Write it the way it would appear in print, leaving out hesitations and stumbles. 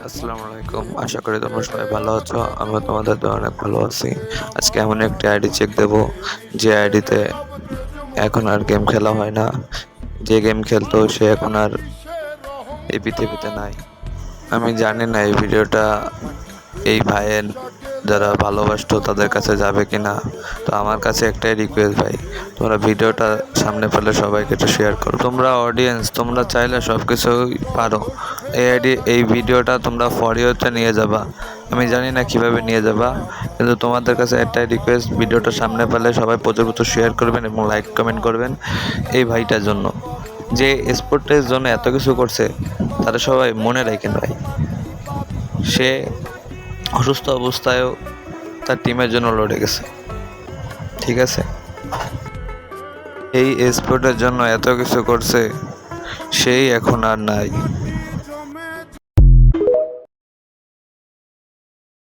আসসালামু আলাইকুম, আশা করি তোমরা সবাই ভালো আছো। আমরা তোমাদের দোয়া অনেক ভালো আছি। আজকে এমন একটি আইডি চেক দেব যে আইডিতে এখন আর গেম খেলা হয় না। যে গেম খেলতো সে এখন আর এই পৃথিবীতে নাই। আমি জানি না এই ভিডিওটা এই ভাইয়ের যারা ভালোবাসতো তাদের কাছে যাবে কিনা। তো আমার কাছে একটাই রিকোয়েস্ট ভাই, তোমরা ভিডিওটা সামনে পেলে সবাইকে একটু শেয়ার করো। তোমরা অডিয়েন্স, তোমরা চাইলে সব কিছুই পারো। এই ভিডিওটা তোমরা ফর ইউতে নিয়ে যাবা। আমি জানি না কিভাবে নিয়ে যাবা, কিন্তু তোমাদের কাছে একটাই রিকোয়েস্ট, ভিডিওটা সামনে পেলে সবাই প্রচুর প্রচুর শেয়ার করবেন এবং লাইক কমেন্ট করবেন এই ভাইটার জন্য, যে স্পোর্টের জন্য এত কিছু করছে। তারা সবাই মনে রাখেন ভাই, সে অসুস্থ অবস্থায়ও তার টিমের জন্য লড়ে গেছে, ঠিক আছে? এই স্পোর্টের জন্য এত কিছু করছে, সেই এখন আর নাই।